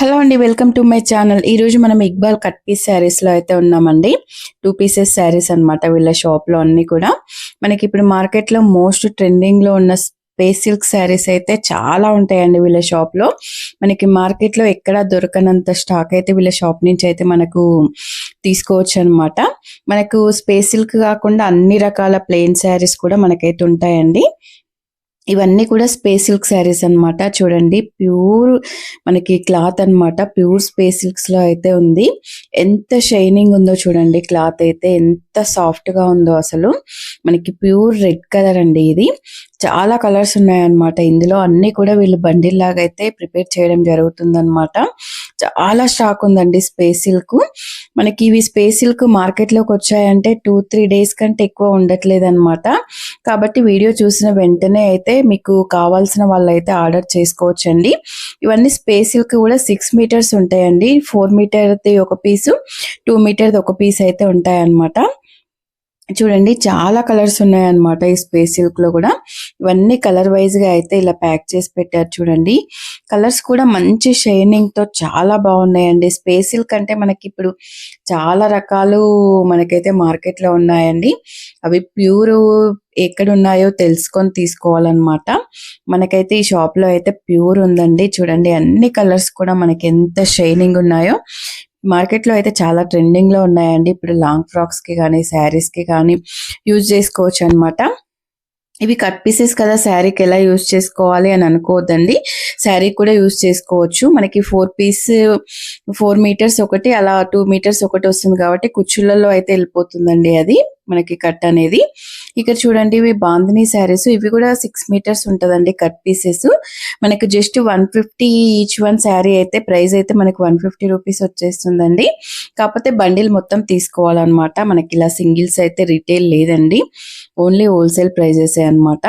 Hello అండి, welcome to my channel. ఈ రోజు మనం ఇక్బాల్ కట్ పీస్ శారీస్ లో అయితే ఉన్నామండి. 2 పీసెస్ శారీస్ అన్నమాట. వీళ్ళ షాప్ లో అన్ని కూడా మనకి ఇప్పుడు మార్కెట్ లో మోస్ట్ ట్రెండింగ్ లో ఉన్న స్పేస్ సిల్క్ శారీస్ అయితే చాలా ఉంటాయండి వీళ్ళ షాప్ లో. మనకి మార్కెట్ లో ఎక్కడా దొరకనంత స్టాక్ అయితే వీళ్ళ షాప్ నుంచి అయితే మనకు తీసుకోవచ్చు అన్నమాట. మనకు స్పేస్ సిల్క్ కాకుండా అన్ని రకాల ప్లెయిన్ శారీస్ కూడా మనకైతే ఉంటాయండి. ఇవన్నీ కూడా స్పేస్ సిల్క్ శారీస్ అన్నమాట. చూడండి, ప్యూర్ మనకి క్లాత్ అన్నమాట. ప్యూర్ స్పేస్ సిల్క్స్ లో అయితే ఉంది. ఎంత షైనింగ్ ఉందో చూడండి. క్లాత్ అయితే ఎంత సాఫ్ట్ గా ఉందో అసలు. మనకి ప్యూర్ రెడ్ కలర్ అండి. ఇది చాలా కలర్స్ ఉన్నాయన్నమాట. ఇందులో అన్ని కూడా వీళ్ళు బండిల్ లాగా అయితే ప్రిపేర్ చేయడం జరుగుతుందన్నమాట. చాలా స్టాక్ ఉందండి స్పేస్ సిల్క్. మనకి ఇవి స్పేస్ సిల్క్ మార్కెట్ లోకి వచ్చాయంటే 2-3 డేస్ కంటే ఎక్కువ ఉండట్లేదు అనమాట. కాబట్టి వీడియో చూసిన వెంటనే అయితే మీకు కావాల్సిన వాళ్ళు అయితే ఆర్డర్ చేసుకోవచ్చండి. ఇవన్నీ స్పేస్ సిల్క్ కూడా 6 మీటర్స్ ఉంటాయండి. 4 మీటర్ది ఒక పీసు, 2 మీటర్ది ఒక పీస్ అయితే ఉంటాయన్నమాట. చూడండి, చాలా కలర్స్ ఉన్నాయన్నమాట ఈ స్పేస్ సిల్క్ లో కూడా. ఇవన్నీ కలర్ వైజ్ గా అయితే ఇలా ప్యాక్ చేసి పెట్టారు. చూడండి, కలర్స్ కూడా మంచి షైనింగ్ తో చాలా బాగున్నాయండి. స్పేస్ సిల్క్ అంటే మనకి ఇప్పుడు చాలా రకాలు మనకైతే మార్కెట్ లో ఉన్నాయండి. అవి ప్యూర్ ఎక్కడ ఉన్నాయో తెలుసుకొని తీసుకోవాలన్నమాట. మనకైతే ఈ షాప్ లో అయితే ప్యూర్ ఉందండి. చూడండి, అన్ని కలర్స్ కూడా మనకి ఎంత షైనింగ్ ఉన్నాయో. మార్కెట్ లో అయితే చాలా ట్రెండింగ్ లో ఉన్నాయండి. ఇప్పుడు లాంగ్ ఫ్రాక్స్ కి కానీ శారీస్ కి కానీ యూజ్ చేసుకోవచ్చు అన్నమాట. ఇవి కట్ పీసెస్ కదా, శారీకి ఎలా యూజ్ చేసుకోవాలి అని అనుకోవద్దండి. శారీ కూడా యూజ్ చేసుకోవచ్చు. మనకి 4 మీటర్స్ ఒకటి, అలా 2 మీటర్స్ ఒకటి వస్తుంది కాబట్టి కుచ్చులలో అయితే వెళ్ళిపోతుందండి అది మనకి కట్ అనేది. ఇక్కడ చూడండి, ఇవి బాందినీ శారీస్. ఇవి కూడా 6 మీటర్స్ ఉంటదండి కట్ పీసెస్. మనకి జస్ట్ 150 ఈచ్ వన్ శారీ అయితే ప్రైస్ అయితే మనకి 150 రూపీస్ వచ్చేస్తుందండి. కాకపోతే బండిల్ మొత్తం తీసుకోవాలన్నమాట. మనకి ఇలా సింగిల్స్ అయితే రిటైల్ లేదండి, ఓన్లీ హోల్సేల్ ప్రైజెస్ అన్నమాట.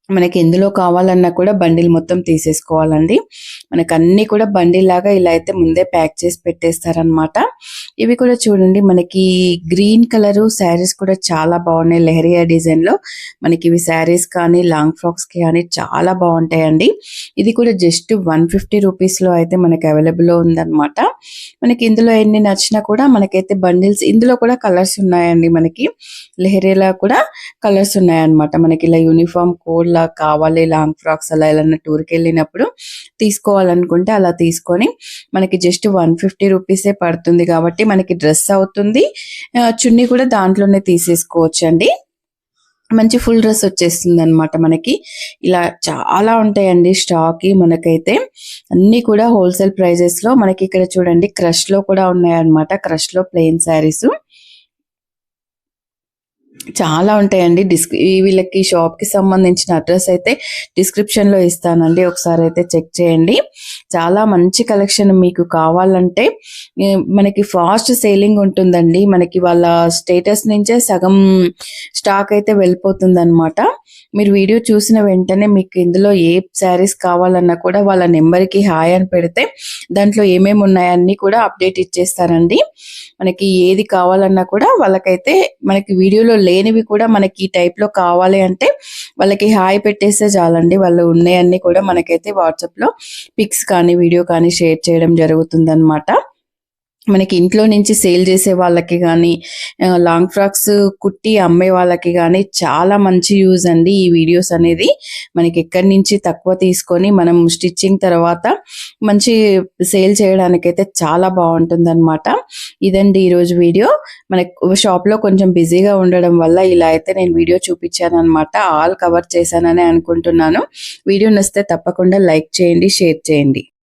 మనకి ఎందులో కావాలన్నా కూడా బండిల్ మొత్తం తీసేసుకోవాలండి. మనకు అన్ని కూడా బండిల్ లాగా ఇలా అయితే ముందే ప్యాక్ చేసి పెట్టేస్తారనమాట. ఇవి కూడా చూడండి, మనకి గ్రీన్ కలర్ శారీస్ కూడా చాలా బాగున్నాయి. లెహరియా డిజైన్ లో మనకి ఇవి శారీస్ కానీ లాంగ్ ఫ్రాక్స్ కి కానీ చాలా బాగుంటాయండి. ఇది కూడా జస్ట్ 150 రూపీస్ లో అయితే మనకి అవైలబుల్ లో ఉందన్నమాట. మనకి ఇందులో ఎన్ని నచ్చినా కూడా మనకైతే బండిల్స్, ఇందులో కూడా కలర్స్ ఉన్నాయండి. మనకి లెహరియాలో కూడా కలర్స్ ఉన్నాయన్నమాట. మనకి ఇలా యూనిఫామ్ కోడ్ లా కావాలి, లాంగ్ ఫ్రాక్స్ అలా ఇలా టూర్కి వెళ్ళినప్పుడు తీసుకోవాలనుకుంటే అలా తీసుకొని మనకి జస్ట్ 150 రూపీసే పడుతుంది. కాబట్టి మనకి డ్రెస్ అవుతుంది, చున్నీ కూడా దాంట్లోనే తీసేసుకోవచ్చు అండి. మంచి ఫుల్ డ్రెస్ వచ్చేస్తుంది అనమాట. మనకి ఇలా చాలా ఉంటాయండి స్టాక్. మనకైతే అన్ని కూడా హోల్సేల్ ప్రైజెస్ లో. మనకి ఇక్కడ చూడండి, క్రష్ లో కూడా ఉన్నాయన్నమాట. క్రష్ లో ప్లెయిన్ శారీస్ చాలా ఉంటాయండి. వీళ్ళకి షాప్ కి సంబంధించిన అడ్రస్ అయితే డిస్క్రిప్షన్ లో ఇస్తానండి, ఒకసారి అయితే చెక్ చేయండి. చాలా మంచి కలెక్షన్. మీకు కావాలంటే మనకి ఫాస్ట్ సేలింగ్ ఉంటుందండి. మనకి వాళ్ళ స్టేటస్ నుంచే సగం స్టాక్ అయితే వెళ్ళిపోతుంది అనమాట. మీరు వీడియో చూసిన వెంటనే మీకు ఇందులో ఏ శారీస్ కావాలన్నా కూడా వాళ్ళ నెంబర్కి హాయ్ అని పెడితే దాంట్లో ఏమేమి ఉన్నాయన్నీ కూడా అప్డేట్ ఇచ్చేస్తారండి. మనకి ఏది కావాలన్నా కూడా వాళ్ళకైతే మనకి వీడియోలో లేనివి కూడా మనకి ఈ టైప్ లో కావాలి అంటే వాళ్ళకి హాయ్ పెట్టేస్తే చాలండి. వాళ్ళు ఉన్నాయన్నీ కూడా మనకైతే వాట్సాప్ లో పిక్స్ కానీ వీడియో కానీ షేర్ చేయడం జరుగుతుంది అనమాట. మనకి ఇంట్లో నుంచి సేల్ చేసే వాళ్ళకి కానీ లాంగ్ ఫ్రాక్స్ కుట్టి అమ్మే వాళ్ళకి కానీ చాలా మంచి యూజ్ అండి ఈ వీడియోస్ అనేది. మనకి ఎక్కడి నుంచి తక్కువ తీసుకొని మనం స్టిచ్చింగ్ తర్వాత మంచి సేల్ చేయడానికైతే చాలా బాగుంటుంది అనమాట. ఇదండి ఈరోజు వీడియో. మనకి షాప్ లో కొంచెం బిజీగా ఉండడం వల్ల ఇలా అయితే నేను వీడియో చూపించాను అనమాట. ఆల్ కవర్ చేశానని అనుకుంటున్నాను. వీడియో నచ్చితే తప్పకుండా లైక్ చేయండి, షేర్ చేయండి.